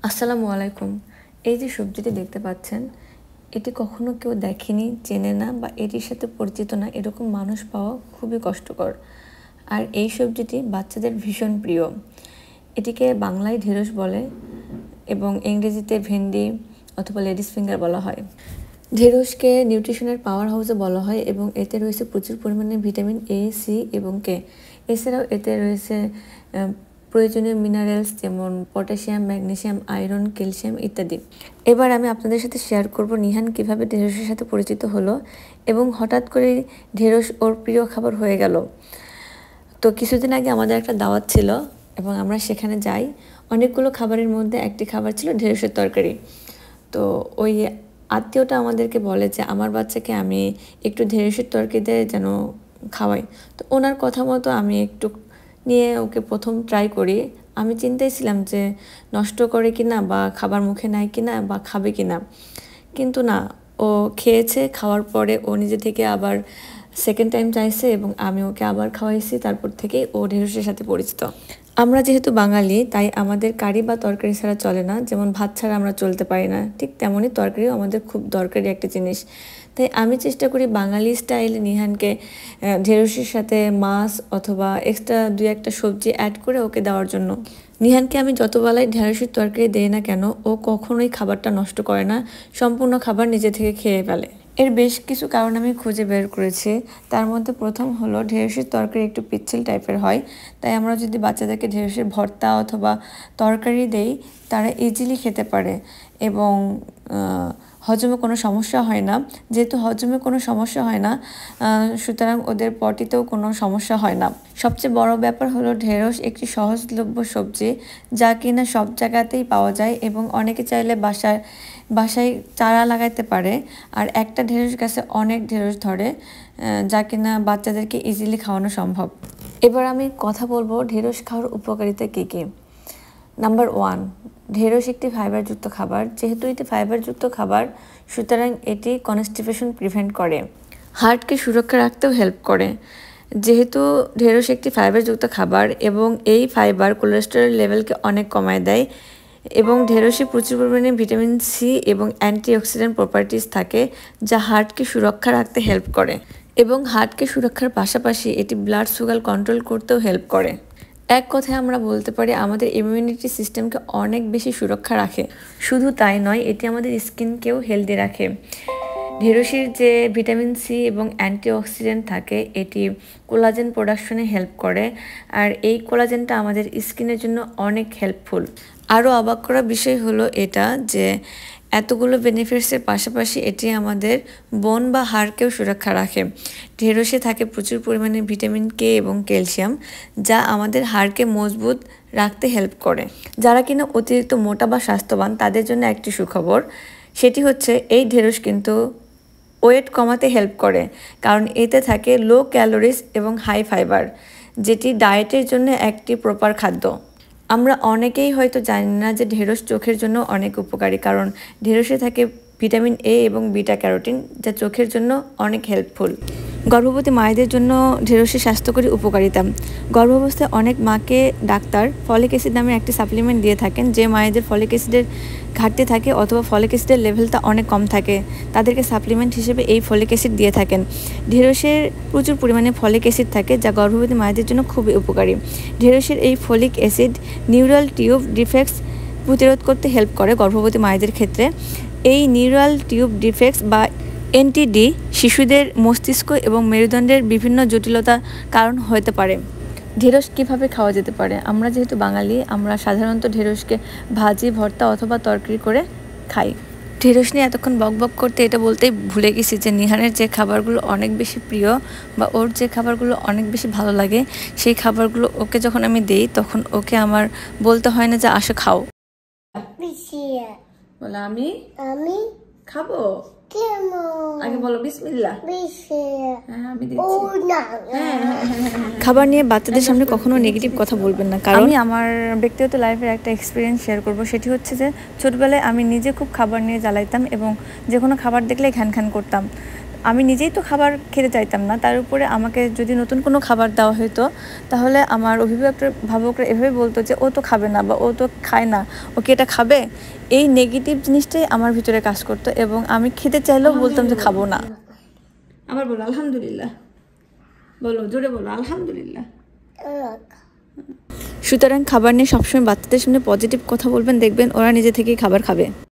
আসসালামু আলাইকুম। এই যে সবজিটি দেখতে পাচ্ছেন, এটি কখনো কেউ দেখেনি, চেনে না বা এটির সাথে পরিচিত না এরকম মানুষ পাওয়া খুবই কষ্টকর। আর এই সবজিটি বাচ্চাদের ভীষণ প্রিয়। এটিকে বাংলায় ঢেঁড়স বলে এবং ইংরেজিতে ভেন্ডি অথবা লেডিস ফিঙ্গার বলা হয়। ঢেঁড়সকে নিউট্রিশনের পাওয়ার হাউসে বলা হয় এবং এতে রয়েছে প্রচুর পরিমাণে ভিটামিন এ, সি এবং কে। এছাড়াও এতে রয়েছে প্রয়োজনীয় মিনারেলস যেমন পটাশিয়াম, ম্যাগনেসিয়াম, আয়রন, ক্যালসিয়াম ইত্যাদি। এবার আমি আপনাদের সাথে শেয়ার করব নিহান কিভাবে ঢেঁড়সের সাথে পরিচিত হলো এবং হঠাৎ করে ঢেঁড়স ওর প্রিয় খাবার হয়ে গেল। তো কিছুদিন আগে আমাদের একটা দাওয়াত ছিল এবং আমরা সেখানে যাই। অনেকগুলো খাবারের মধ্যে একটি খাবার ছিল ঢেঁড়সের তরকারি। তো ওই আত্মীয়টা আমাদেরকে বলে যে আমার বাচ্চাকে আমি একটু ঢেঁড়সের তরকারি দিয়ে যেন খাওয়াই। তো ওনার কথা মতো আমি একটু নিয়ে ওকে প্রথম ট্রাই করি। আমি চিন্তায় ছিলাম যে নষ্ট করে কিনা বা খাবার মুখে নেয় কিনা বা খাবে কিনা, কিন্তু না, ও খেয়েছে। খাওয়ার পরে ও নিজে থেকে আবার সেকেন্ড টাইম চাইছে এবং আমি ওকে আবার খাওয়াইছি। তারপর থেকে ও ঢেঁড়সের সাথে পরিচিত। আমরা যেহেতু বাঙালি তাই আমাদের কারি বা তরকারি ছাড়া চলে না। যেমন ভাত ছাড়া আমরা চলতে পারি না, ঠিক তেমনই তরকারিও আমাদের খুব দরকারি একটা জিনিস। তাই আমি চেষ্টা করি বাঙালি স্টাইলে নিহানকে ঢেঁড়সের সাথে মাছ অথবা এক্সট্রা দুই একটা সবজি অ্যাড করে ওকে দেওয়ার জন্য। নিহানকে আমি যতবেলায় ঢেঁড়সের তরকারি দেই না কেন, ও কখনোই খাবারটা নষ্ট করে না, সম্পূর্ণ খাবার নিজে থেকে খেয়ে ফেলে। এর বেশ কিছু কারণ আমি খুঁজে বের করেছি। তার মধ্যে প্রথম হলো ঢেঁড়সের তরকারি একটু পিচ্ছিল টাইপের হয়। তাই আমরা যদি বাচ্চাদেরকে ঢেঁড়সের ভর্তা অথবা তরকারি দেই, তারা ইজিলি খেতে পারে এবং হজমে কোনো সমস্যা হয় না। যেহেতু হজমে কোনো সমস্যা হয় না, সুতরাং ওদের পটিতেও কোনো সমস্যা হয় না। সবচেয়ে বড় ব্যাপার হলো ঢেঁড়স একটি সহজলভ্য সবজি, যা কিনা সব জায়গাতেই পাওয়া যায় এবং অনেকে চাইলে বাসায় চারা লাগাইতে পারে। আর একটা ঢেঁড়স গাছে অনেক ঢেঁড়স ধরে, যা কিনা বাচ্চাদেরকে ইজিলি খাওয়ানো সম্ভব। এবার আমি কথা বলবো ঢেঁড়স খাওয়ার উপকারিতা কী কী। নাম্বার 1, ঢেঁড়স একটি ফাইবারযুক্ত খাবার। যেহেতু এটি ফাইবারযুক্ত খাবার, সুতরাং এটি কনস্টিপেশন প্রিভেন্ট করে, হার্টকে সুরক্ষা রাখতেও হেল্প করে। যেহেতু ঢেঁড়স একটি ফাইবারযুক্ত খাবার এবং এই ফাইবার কোলেস্টেরল লেভেলকে অনেক কমায় দেয় এবং ঢেঁড়সে প্রচুর পরিমাণে ভিটামিন সি এবং অ্যান্টিঅক্সিডেন্ট প্রপার্টিস থাকে, যা হার্টকে সুরক্ষা রাখতে হেল্প করে এবং হার্টকে সুরক্ষার পাশাপাশি এটি ব্লাড সুগার কন্ট্রোল করতেও হেল্প করে। এক কথায় আমরা বলতে পারি আমাদের ইমিউনিটি সিস্টেমকে অনেক বেশি সুরক্ষা রাখে। শুধু তাই নয়, এটি আমাদের স্কিনকেও হেলদি রাখে। ঢেঁড়সের যে ভিটামিন সি এবং অ্যান্টিঅক্সিডেন্ট থাকে, এটি কোলাজেন প্রোডাকশনে হেল্প করে আর এই কোলাজেনটা আমাদের স্কিনের জন্য অনেক হেল্পফুল। আরও অবাক করা বিষয় হলো এটা যে এতগুলো বেনিফিটসের পাশাপাশি এটি আমাদের বোন বা হাড়কেও সুরক্ষা রাখে। ঢেঁড়সে থাকে প্রচুর পরিমাণে ভিটামিন কে এবং ক্যালসিয়াম, যা আমাদের হাড়কে মজবুত রাখতে হেল্প করে। যারা কিনা অতিরিক্ত মোটা বা স্বাস্থ্যবান, তাদের জন্য একটি সুখবর, সেটি হচ্ছে এই ঢেঁড়স কিন্তু ওয়েট কমাতে হেল্প করে, কারণ এতে থাকে লো ক্যালোরিজ এবং হাই ফাইবার, যেটি ডায়েটের জন্য একটি প্রপার খাদ্য। আমরা অনেকেই হয়তো জানি না যে ঢেঁড়স চোখের জন্য অনেক উপকারী, কারণ ঢেঁড়সে থাকে ভিটামিন এ এবং বিটা ক্যারোটিন, যা চোখের জন্য অনেক হেল্পফুল। গর্ভবতী মায়েদের জন্য ঢেঁড়সের স্বাস্থ্যকরী উপকারিতা। গর্ভাবস্থায় অনেক মাকে ডাক্তার ফলিক অ্যাসিড নামে একটি সাপ্লিমেন্ট দিয়ে থাকেন। যে মায়েদের ফলিক অ্যাসিডের ঘাটতি থাকে অথবা ফলিক অ্যাসিডের লেভেলটা অনেক কম থাকে, তাদেরকে সাপ্লিমেন্ট হিসেবে এই ফলিক অ্যাসিড দিয়ে থাকেন। ঢেঁড়সের প্রচুর পরিমাণে ফলিক অ্যাসিড থাকে, যা গর্ভবতী মায়েদের জন্য খুবই উপকারী। ঢেঁড়সের এই folic acid neural tube defects প্রতিরোধ করতে হেল্প করে গর্ভবতী মায়েদের ক্ষেত্রে। এই নিউরাল টিউব ডিফেক্টস বা এনটিডি শিশুদের মস্তিষ্ক এবং মেরুদণ্ডের বিভিন্ন জটিলতার কারণ হতে পারে। ঢেঁড়স কীভাবে খাওয়া যেতে পারে? আমরা যেহেতু বাঙালি, আমরা সাধারণত ঢেঁড়সকে ভাজি, ভর্তা অথবা তরকারি করে খাই। ঢেঁড়স নিয়ে এতক্ষণ বকবক করতে এটা বলতেই ভুলে গেছি যে নিহানের যে খাবারগুলো অনেক বেশি প্রিয় বা ওর যে খাবারগুলো অনেক বেশি ভালো লাগে, সেই খাবারগুলো ওকে যখন আমি দেই তখন ওকে আমার বলতে হয় না যে আসো খাও। বলো আমি আমি খাবো। আগে বলো বিসমিল্লাহ। খাবার নিয়ে বাচ্চাদের সামনে কখনো নেগেটিভ কথা বলবেন না, কারণ আমি আমার ব্যক্তিগত লাইফের একটা এক্সপিরিয়েন্স শেয়ার করব। সেটি হচ্ছে যে ছোটবেলায় আমি নিজে খুব খাবার নিয়ে জ্বালাইতাম এবং যে কোনো খাবার দেখলে ঘ্যান ঘ্যান করতাম। আমি নিজেই তো খাবার খেতে চাইতাম না, তার উপরে আমাকে যদি নতুন কোনো খাবার দেওয়া হতো তাহলে আমার অভিভাবকরা এভাবে বলতো যে ও তো খাবে না বা ও তো খায় না, ও কি এটা খাবে? এই নেগেটিভ জিনিসটাই আমার ভিতরে কাজ করতো এবং আমি খেতে চাইলেও বলতাম যে খাবো না। আবার বলো আলহামদুলিল্লাহ, বলো জোরে বলো আলহামদুলিল্লাহ। সুতরাং খাবার নিয়ে সবসময় বাচ্চাদের সামনে পজিটিভ কথা বলবেন, দেখবেন ওরা নিজে থেকেই খাবার খাবে।